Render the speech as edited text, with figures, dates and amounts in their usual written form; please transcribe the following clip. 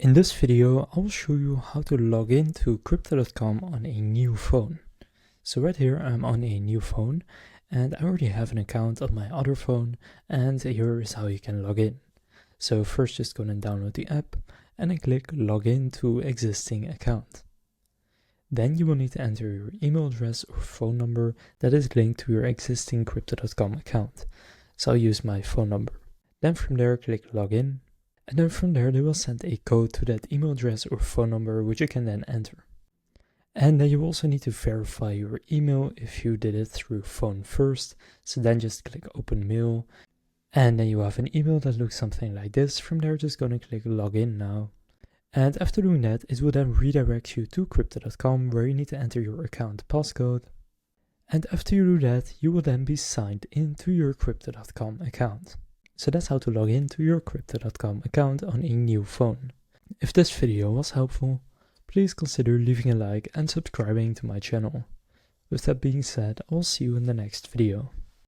In this video, I will show you how to log in to Crypto.com on a new phone. So right here, I'm on a new phone and I already have an account on my other phone, and here is how you can log in. So first just go and download the app and then click login to existing account. Then you will need to enter your email address or phone number that is linked to your existing Crypto.com account. So I'll use my phone number. Then from there, click login. And then from there, they will send a code to that email address or phone number, which you can then enter. And then you also need to verify your email if you did it through phone first. So then just click open mail. And then you have an email that looks something like this. From there, just going to click login now. And after doing that, it will then redirect you to Crypto.com, where you need to enter your account passcode. And after you do that, you will then be signed into your Crypto.com account. So that's how to log into your Crypto.com account on a new phone. If this video was helpful, please consider leaving a like and subscribing to my channel. With that being said, I will see you in the next video.